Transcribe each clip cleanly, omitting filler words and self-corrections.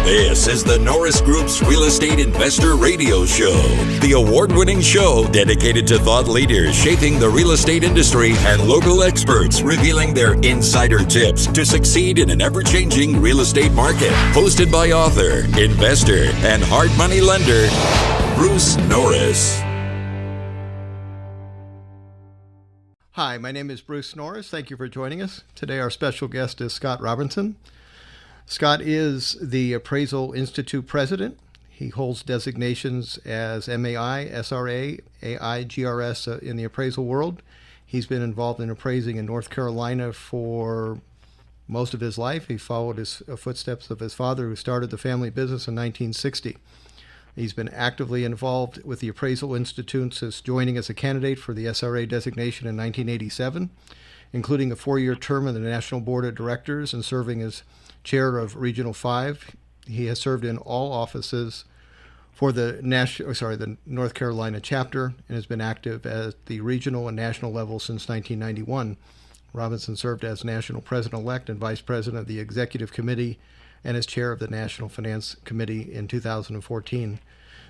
This is the Norris Group's Real Estate Investor Radio Show, the award-winning show dedicated to thought leaders shaping the real estate industry and local experts revealing their insider tips to succeed in an ever-changing real estate market. Hosted by author, investor, and hard money lender, Bruce Norris. Hi, my name is Bruce Norris. Thank you for joining us. Today our special guest is Scott Robinson. Scott is the Appraisal Institute president. He holds designations as MAI, SRA, AIGRS in the appraisal world. He's been involved in appraising in North Carolina for most of his life. He followed his footsteps of his father, who started the family business in 1960. He's been actively involved with the Appraisal Institute since joining as a candidate for the SRA designation in 1987, including a 4-year term in the National Board of Directors and serving as chair of Regional 5. He has served in all offices for the North Carolina chapter and has been active at the regional and national level since 1991. Robinson served as national president-elect and vice president of the executive committee and as chair of the National Finance Committee in 2014.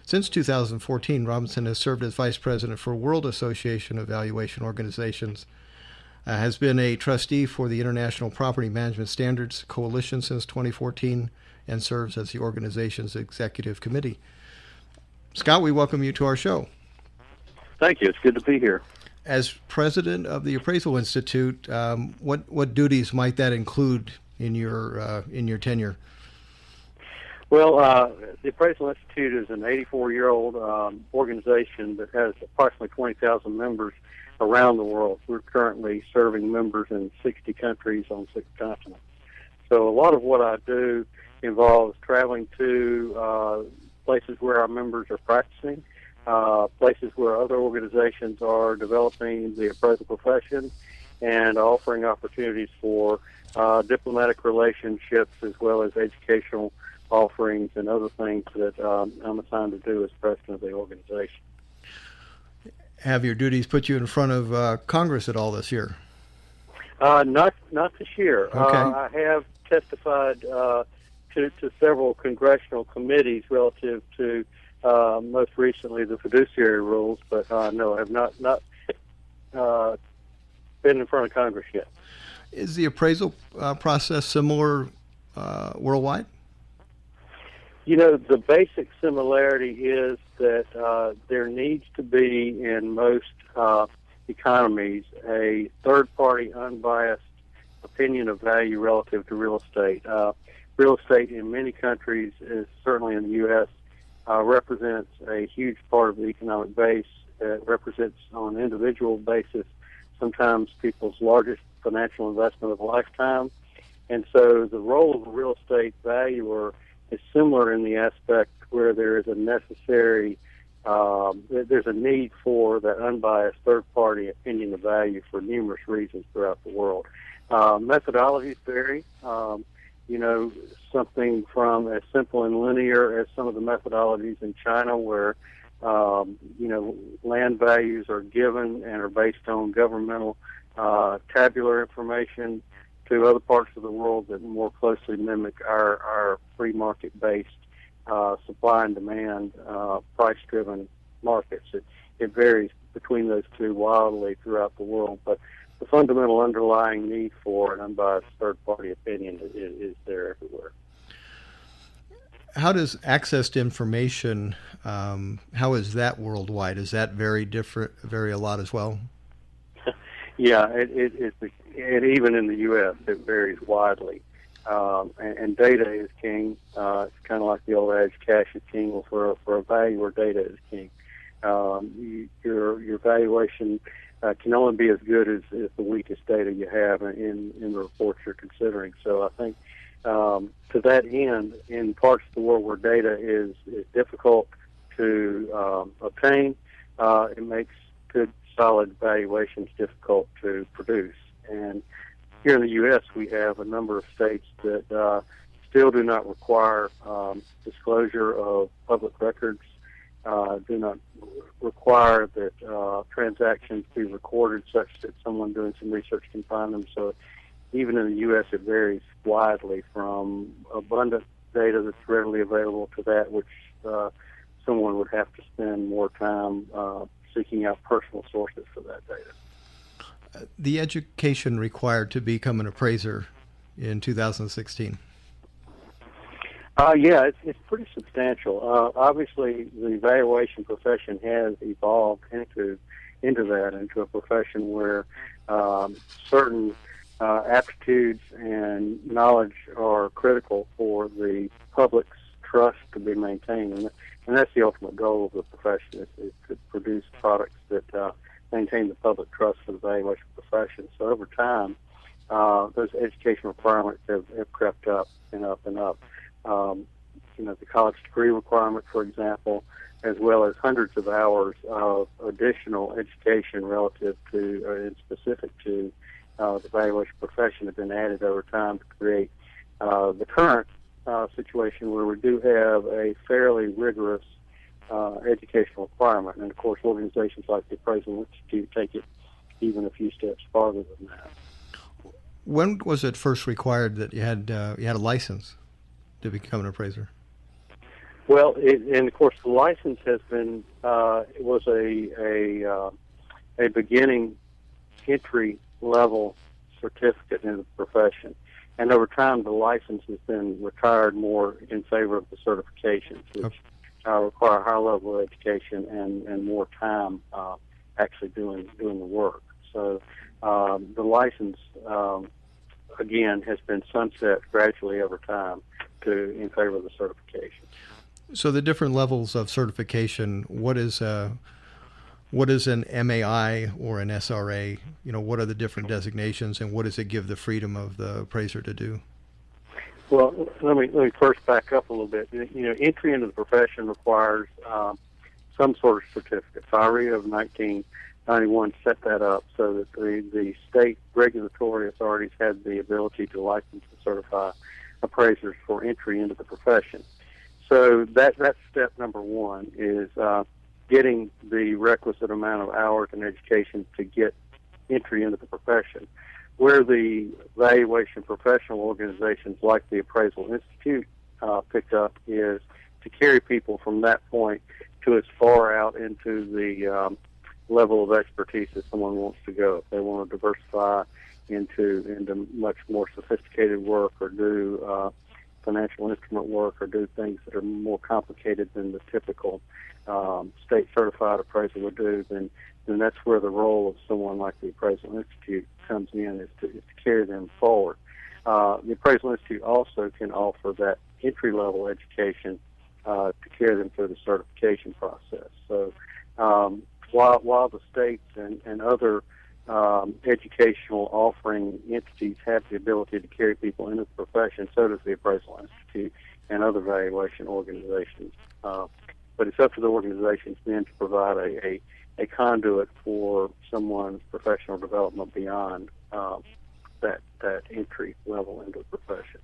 Since 2014, Robinson has served as vice president for World Association of Valuation Organizations, has been a trustee for the International Property Management Standards Coalition since 2014, and serves as the organization's executive committee. Scott, we welcome you to our show. Thank you. It's good to be here. As president of the Appraisal Institute, what duties might that include in your tenure? Well, the Appraisal Institute is an 84-year-old organization that has approximately 20,000 members around the world. We're currently serving members in 60 countries on 6 continents. So a lot of what I do involves traveling to places where our members are practicing, places where other organizations are developing the appraisal profession, and offering opportunities for diplomatic relationships as well as educational offerings and other things that I'm assigned to do as president of the organization. Have your duties put you in front of Congress at all this year? Not this year. Okay. I have testified to several congressional committees relative to most recently the fiduciary rules, but no, I have not been in front of Congress yet. Is the appraisal process similar worldwide? You know, the basic similarity is that there needs to be in most economies a third-party, unbiased opinion of value relative to real estate. Real estate in many countries, certainly in the U.S., represents a huge part of the economic base. It represents on an individual basis sometimes people's largest financial investment of a lifetime. And so the role of a real estate valuer is similar in the aspect where there is a necessary, there's a need for that unbiased third-party opinion of value for numerous reasons throughout the world. Methodologies vary. Something from as simple and linear as some of the methodologies in China where, land values are given and are based on governmental tabular information, to other parts of the world that more closely mimic our free market-based supply and demand, price-driven markets. It varies between those two wildly throughout the world, but the fundamental underlying need for an unbiased third-party opinion is there everywhere. How does access to information, how is that worldwide? Is that vary a lot as well? Yeah, and even in the U.S., it varies widely. And data is king. It's kind of like the old adage, cash is king. Well, for a valuer, data is king. Your valuation can only be as good as the weakest data you have in the reports you're considering. So I think to that end, in parts of the world where data is difficult to obtain, it makes good, solid valuations difficult to produce. And here in the U.S., we have a number of states that still do not require disclosure of public records, do not require that transactions be recorded such that someone doing some research can find them. So even in the U.S., it varies widely from abundant data that's readily available to that which someone would have to spend more time seeking out personal sources for that data. The education required to become an appraiser in 2016. Yeah, it's pretty substantial. Obviously, the valuation profession has evolved into a profession where certain aptitudes and knowledge are critical for the public's trust to be maintained, and that's the ultimate goal of the profession is to produce products that maintain the public trust for the valuation profession. So over time, those education requirements have crept up and up and up. The college degree requirement, for example, as well as hundreds of hours of additional education relative to, and specific to, the valuation profession have been added over time to create the current situation where we do have a fairly rigorous educational requirement. And, of course, organizations like the Appraisal Institute take it even a few steps farther than that. When was it first required that you had a license to become an appraiser? Well, and of course, the license has been it was a beginning entry level certificate in the profession, and over time, the license has been retired more in favor of the certifications, which require a higher level of education and more time actually doing the work. So the license again has been sunset gradually over time in favor of the certification. So the different levels of certification, what is an MAI or an SRA? What are the different designations, and what does it give the freedom of the appraiser to do? Well, let me first back up a little bit. Entry into the profession requires some sort of certificate. FIRE of 1991 set that up so that the state regulatory authorities had the ability to license and certify appraisers for entry into the profession. So that's step number one, is getting the requisite amount of hours and education to get entry into the profession. Where the valuation professional organizations like the Appraisal Institute picked up is to carry people from that point to as far out into the level of expertise that someone wants to go. If they want to diversify into much more sophisticated work, or do financial instrument work, or do things that are more complicated than the typical state certified appraiser would do, then that's where the role of someone like the Appraisal Institute comes in, is to carry them forward. The Appraisal Institute also can offer that entry level education to carry them through the certification process. So while the states and other educational offering entities have the ability to carry people into the profession, so does the Appraisal Institute and other valuation organizations. But it's up to the organizations then to provide a conduit for someone's professional development beyond that entry level into the profession.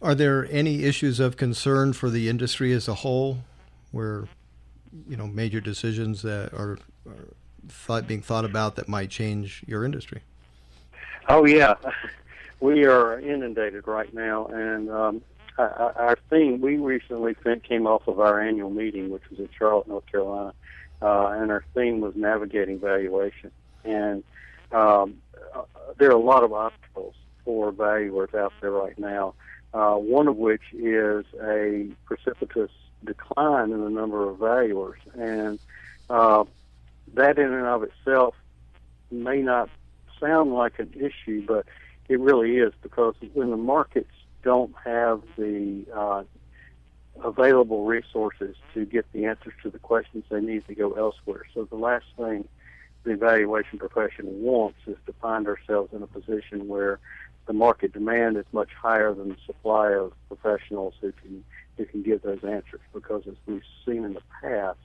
Are there any issues of concern for the industry as a whole, where major decisions that are being thought about that might change your industry? Oh yeah, we are inundated right now, and our theme, we recently came off of our annual meeting, which was in Charlotte, North Carolina, and our theme was navigating valuation. And there are a lot of obstacles for valuers out there right now, one of which is a precipitous decline in the number of valuers. And that in and of itself may not sound like an issue, but it really is, because when the markets don't have the available resources to get the answers to the questions, they need to go elsewhere. So the last thing the evaluation profession wants is to find ourselves in a position where the market demand is much higher than the supply of professionals who can give those answers. Because as we've seen in the past,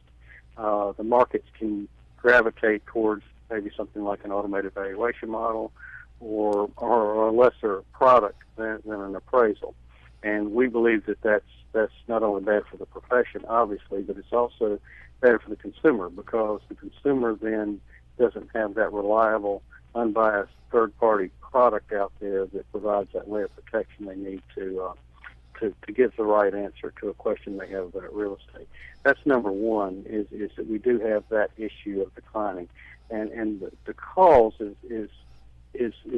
the markets can gravitate towards maybe something like an automated valuation model, or a lesser product than an appraisal. And we believe that that's not only bad for the profession, obviously, but it's also bad for the consumer, because the consumer then doesn't have that reliable, unbiased third-party product out there that provides that layer of protection they need to to get the right answer to a question they have about real estate. That's number one, is that we do have that issue of declining. And the cause is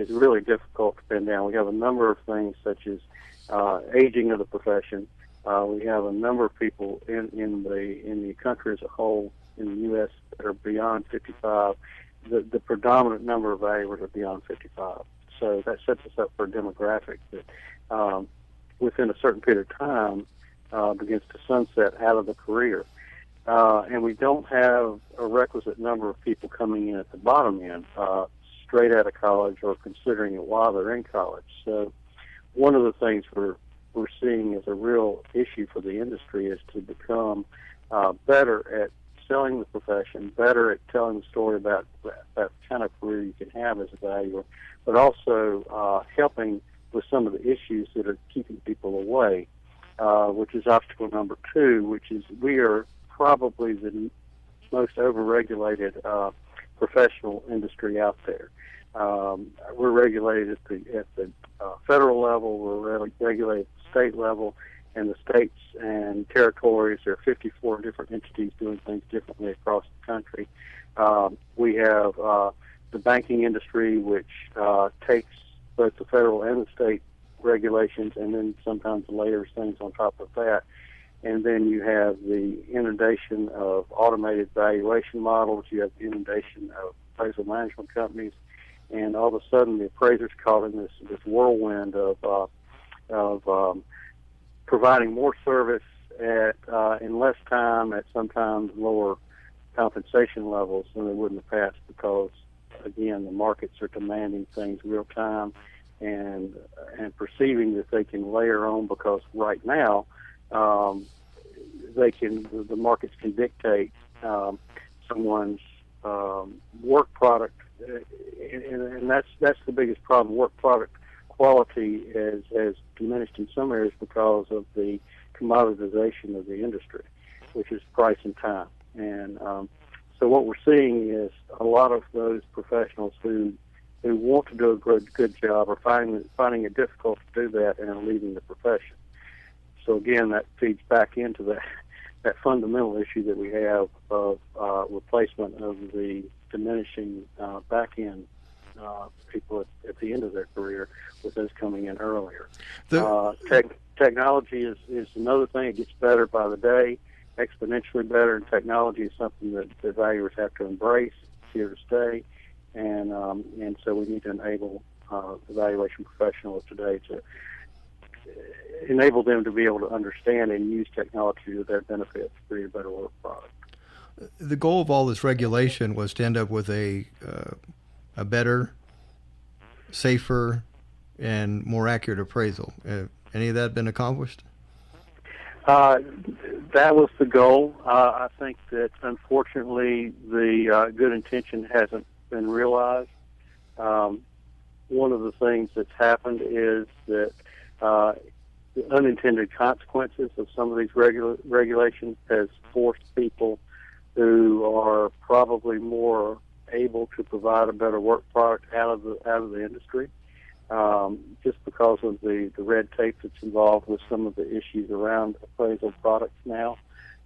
really difficult to pin down. We have a number of things such as aging of the profession. We have a number of people in the country as a whole, in the U.S., that are beyond 55. The predominant number of valuers are beyond 55. So that sets us up for a demographic that within a certain period of time begins to sunset out of the career. And we don't have a requisite number of people coming in at the bottom end, straight out of college or considering it while they're in college. So one of the things we're seeing as a real issue for the industry is to become better at selling the profession, better at telling the story about that kind of career you can have as a valuer, but also helping with some of the issues that are keeping people away, which is obstacle number two, which is we are probably the most overregulated professional industry out there. We're regulated at the federal level, we're regulated at the state level, and the states and territories, there are 54 different entities doing things differently across the country. We have the banking industry, which takes both the federal and the state regulations and then sometimes layers things on top of that. And then you have the inundation of automated valuation models. You have the inundation of appraisal management companies. And all of a sudden, the appraisers caught in this whirlwind of providing more service in less time at sometimes lower compensation levels than they would in the past, because, again, the markets are demanding things real time and perceiving that they can layer on, because right now the markets can dictate someone's work product, and that's the biggest problem. Work product quality has diminished in some areas because of the commoditization of the industry, which is price and time. And so what we're seeing is a lot of those professionals who want to do a good job are finding it difficult to do that and are leaving the profession. So again, that feeds back into that fundamental issue that we have of replacement of the diminishing back end people at the end of their career with those coming in earlier. Technology is another thing. It gets better by the day, exponentially better, and technology is something that the valuers have to embrace. It's here to stay, and so we need to enable the valuation professionals today to enable them to be able to understand and use technology to their benefit to create a better work product. The goal of all this regulation was to end up with a better, safer, and more accurate appraisal. Any of that been accomplished? That was the goal. I think that, unfortunately, the good intention hasn't been realized. One of the things that's happened is that the unintended consequences of some of these regulations has forced people who are probably more able to provide a better work product out of the industry, just because of the red tape that's involved with some of the issues around appraisal products now.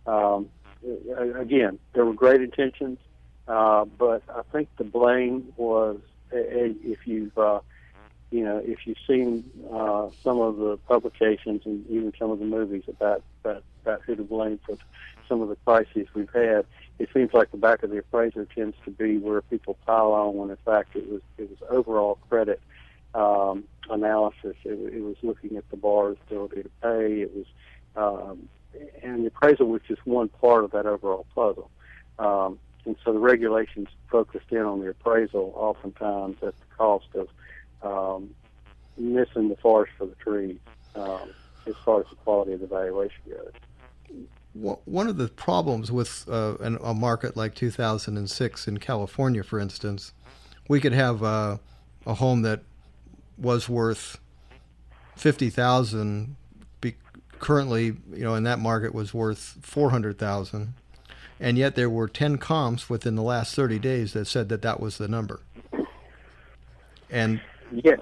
Again, there were great intentions, but I think the blame was, if you've seen some of the publications and even some of the movies about who to blame for some of the crises we've had, it seems like the back of the appraiser tends to be where people pile on, when in fact it was overall credit analysis. It was looking at the borrower's ability to pay. It was, and the appraisal was just one part of that overall puzzle. And so the regulations focused in on the appraisal oftentimes at the cost of missing the forest for the trees as far as the quality of the valuation goes. One of the problems with a market like 2006 in California, for instance, we could have a home that was worth $50,000, currently, in that market was worth $400,000, and yet there were 10 comps within the last 30 days that said that was the number. And yes,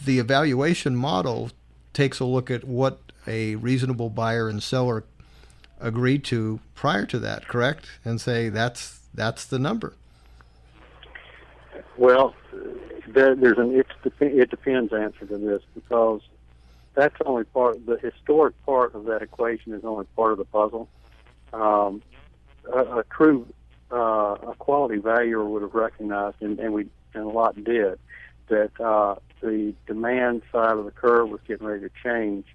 the evaluation model takes a look at what a reasonable buyer and seller agreed to prior to that, correct? And say that's the number. Well, there's an it depends answer to this, because that's only part. The historic part of that equation is only part of the puzzle. A true a quality valuer would have recognized, and a lot did, that the demand side of the curve was getting ready to change,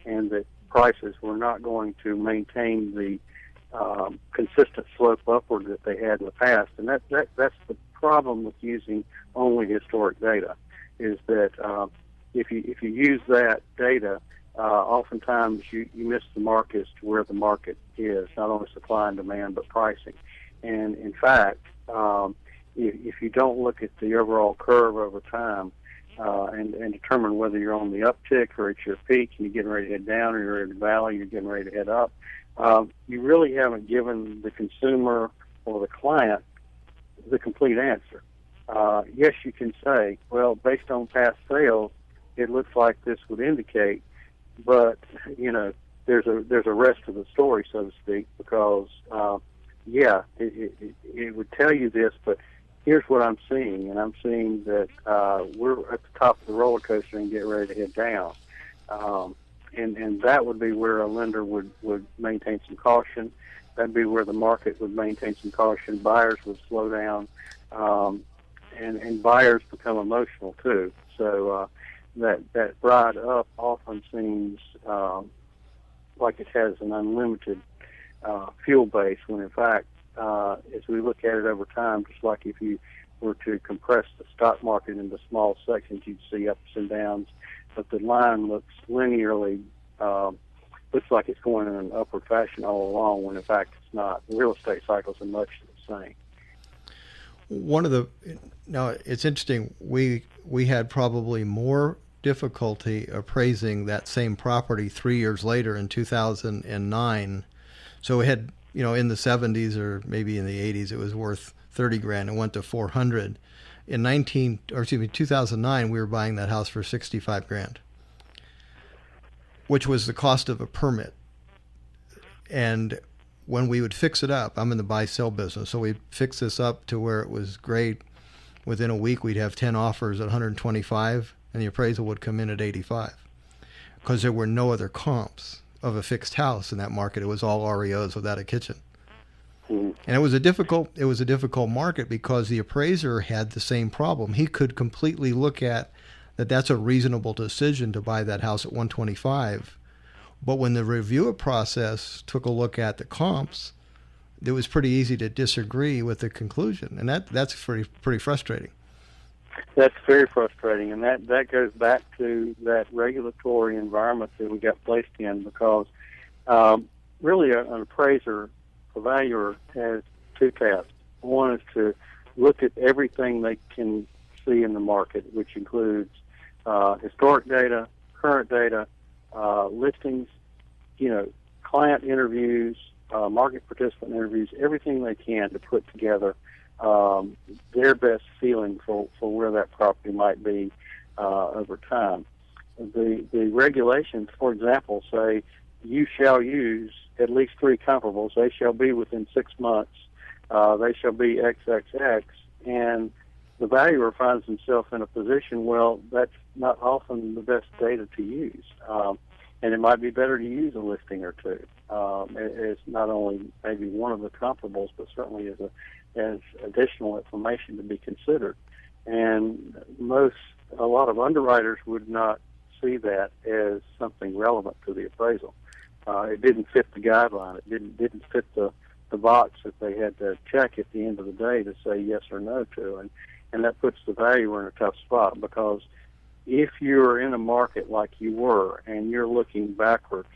and that prices were not going to maintain the consistent slope upward that they had in the past. And that's the problem with using only historic data, is that if you use that data, oftentimes you miss the mark as to where the market is, not only supply and demand, but pricing. And in fact, if you don't look at the overall curve over time and determine whether you're on the uptick or at your peak and you're getting ready to head down, or you're in the valley, you're getting ready to head up, you really haven't given the consumer or the client the complete answer. Yes, you can say, well, based on past sales, it looks like this would indicate, but there's a rest of the story, so to speak, because it would tell you this, but here's what I'm seeing, and I'm seeing that we're at the top of the roller coaster and get ready to head down. And that would be where a lender would maintain some caution. That'd be where the market would maintain some caution. Buyers would slow down, and buyers become emotional too. So that ride up often seems like it has an unlimited fuel base, when in fact, as we look at it over time, just like if you were to compress the stock market into small sections, you'd see ups and downs, but the line looks linearly, looks like it's going in an upward fashion all along, when in fact it's not. The real estate cycles are much the same. Now it's interesting, we had probably more difficulty appraising that same property 3 years later in 2009. So we had, in the 70s or maybe in the 80s, it was worth $30,000 and went to $400,000. In 2009, we were buying that house for $65,000, which was the cost of a permit. And when we would fix it up, I'm in the buy-sell business, so we'd fix this up to where it was great. Within a week, we'd have 10 offers at $125,000, and the appraisal would come in at $85,000, because there were no other comps of a fixed house in that market. It was all REOs without a kitchen. And it was a difficult market, because the appraiser had the same problem. He could completely look at that's a reasonable decision to buy that house at $125,000. But when the reviewer process took a look at the comps, it was pretty easy to disagree with the conclusion. And that's pretty frustrating. That's very frustrating, and that goes back to that regulatory environment that we got placed in, because really an appraiser, a valuer, has two tasks. One is to look at everything they can see in the market, which includes historic data, current data, listings, client interviews, market participant interviews, everything they can to put together their best feeling for where that property might be over time. The regulations, for example, say you shall use at least 3 comparables. They shall be within 6 months. They shall be XXX. And the valuer finds himself in a position, well, that's not often the best data to use. And it might be better to use a listing or two as not only maybe one of the comparables, but certainly as additional information to be considered. And a lot of underwriters would not see that as something relevant to the appraisal. It didn't fit the guideline. It didn't fit the box that they had to check at the end of the day to say yes or no to. And that puts the valuer in a tough spot, because if you're in a market like you were and you're looking backwards,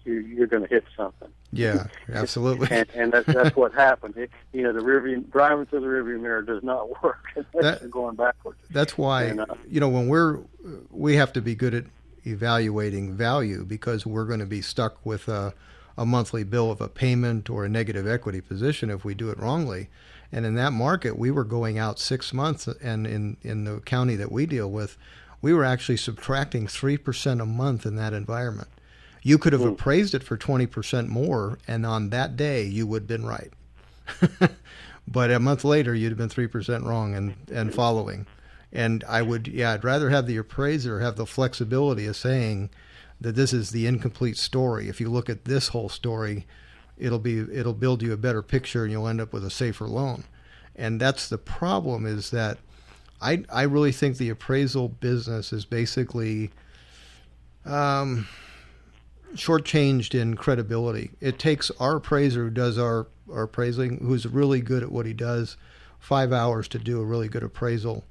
you're going to hit something. Yeah, absolutely. and that's what happened. Driving through the rearview mirror does not work unless you're going backwards. That's why, when we have to be good at evaluating value, because we're going to be stuck with a monthly bill of a payment or a negative equity position if we do it wrongly. And in that market, we were going out 6 months, and in the county that we deal with, we were actually subtracting 3% a month in that environment. You could have appraised it for 20% more, and on that day you would have been right. But a month later, you'd have been 3% wrong and following. And I'd rather have the appraiser have the flexibility of saying that this is the incomplete story. If you look at this whole story, it'll build you a better picture, and you'll end up with a safer loan. And that's the problem, is that I really think the appraisal business is basically shortchanged in credibility. It takes our appraiser who does our appraising, who's really good at what he does, 5 hours to do a really good appraisal.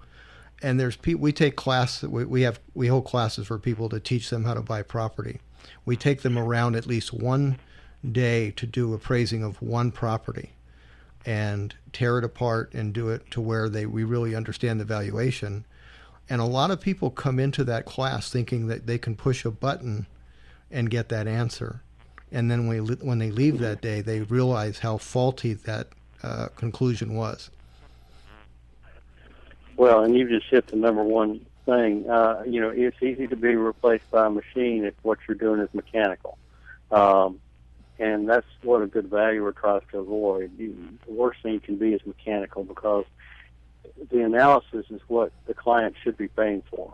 And there's people, we take class, we hold classes for people to teach them how to buy property. We take them around at least one day to do appraising of one property and tear it apart and do it to where we really understand the valuation. And a lot of people come into that class thinking that they can push a button and get that answer. And then when they leave that day, they realize how faulty that conclusion was. Well, and you just hit the number one thing. It's easy to be replaced by a machine if what you're doing is mechanical. And that's what a good valuer tries to avoid. The worst thing you can be is mechanical, because the analysis is what the client should be paying for.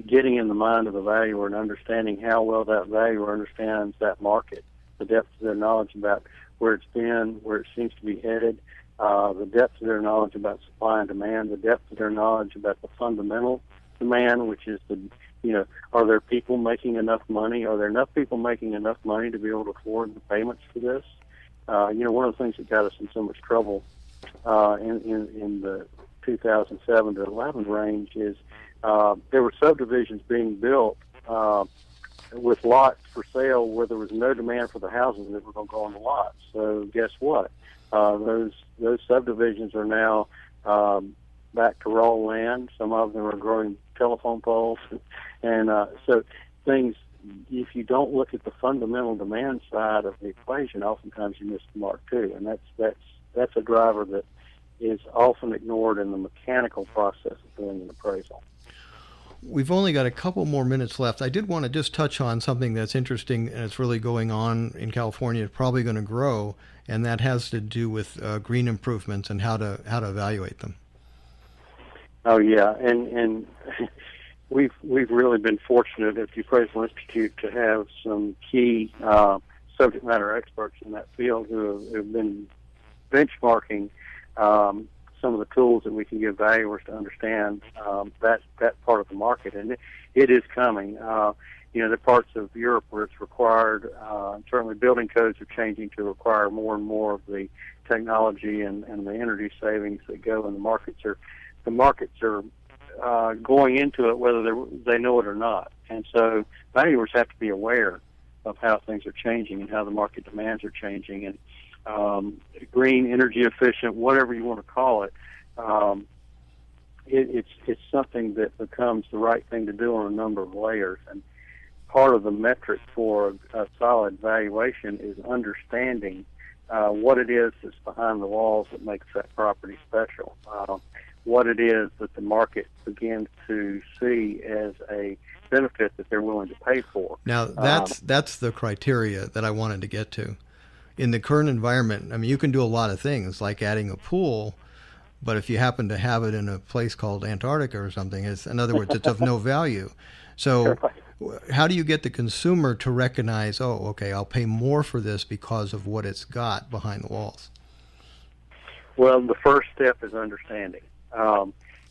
Getting in the mind of the valuer and understanding how well that valuer understands that market, the depth of their knowledge about where it's been, where it seems to be headed, the depth of their knowledge about supply and demand, the depth of their knowledge about the fundamental demand, which is are there people making enough money? Are there enough people making enough money to be able to afford the payments for this? One of the things that got us in so much trouble in the 2007 to 11 range is there were subdivisions being built with lots for sale where there was no demand for the houses that were going to go on the lots. So guess what? Those subdivisions are now back to raw land. Some of them are growing telephone poles, and so things. If you don't look at the fundamental demand side of the equation, oftentimes you miss the mark too, and that's a driver that is often ignored in the mechanical process of doing an appraisal. We've only got a couple more minutes left. I did want to just touch on something that's interesting, and it's really going on in California. It's probably going to grow, and that has to do with green improvements and how to evaluate them. Oh yeah, and we've really been fortunate at the Appraisal Institute to have some key subject matter experts in that field who have been benchmarking some of the tools that we can give valuers to understand that part of the market, and it is coming. There are parts of Europe where it's required. Certainly, building codes are changing to require more and more of the technology and the energy savings that go in the markets. The markets are going into it whether they know it or not, and so valuers have to be aware of how things are changing and how the market demands are changing, and green, energy efficient, whatever you want to call it, it's something that becomes the right thing to do on a number of layers. And part of the metric for a solid valuation is understanding what it is that's behind the walls that makes that property special, what it is that the market begins to see as a benefit that they're willing to pay for. Now, that's the criteria that I wanted to get to. In the current environment, I mean, you can do a lot of things, like adding a pool, but if you happen to have it in a place called Antarctica or something, in other words, it's of no value. So how do you get the consumer to recognize, oh, okay, I'll pay more for this because of what it's got behind the walls? Well, the first step is understanding.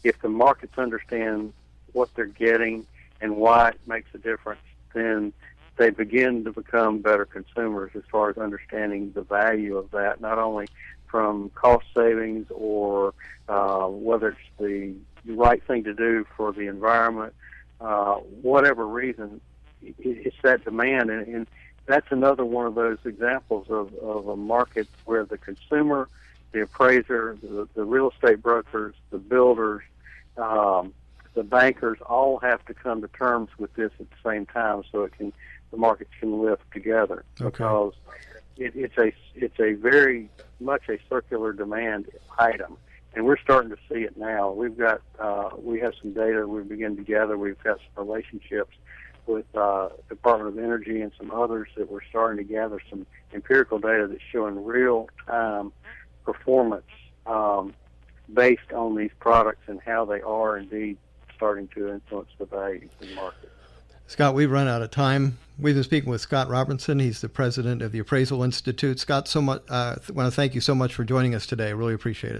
If the markets understand what they're getting and why it makes a difference, then they begin to become better consumers as far as understanding the value of that, not only from cost savings or whether it's the right thing to do for the environment, whatever reason, it's that demand. And that's another one of those examples of a market where the consumer, the appraiser, the real estate brokers, the builders, the bankers all have to come to terms with this at the same time, so the markets can live together. Okay. Because it's a very much a circular demand item, and we're starting to see it now. We have some data we've begun to gather. We've got some relationships with Department of Energy and some others that we're starting to gather some empirical data that's showing real-time performance based on these products and how they are indeed starting to influence the values in the market. Scott, we've run out of time. We've been speaking with Scott Robertson. He's the president of the Appraisal Institute. Scott, I want to thank you so much for joining us today. I really appreciate it.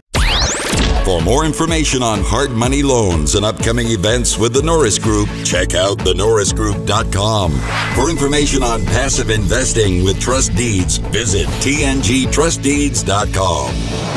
For more information on hard money loans and upcoming events with the Norris Group, check out thenorrisgroup.com. For information on passive investing with trust deeds, visit tngtrustdeeds.com.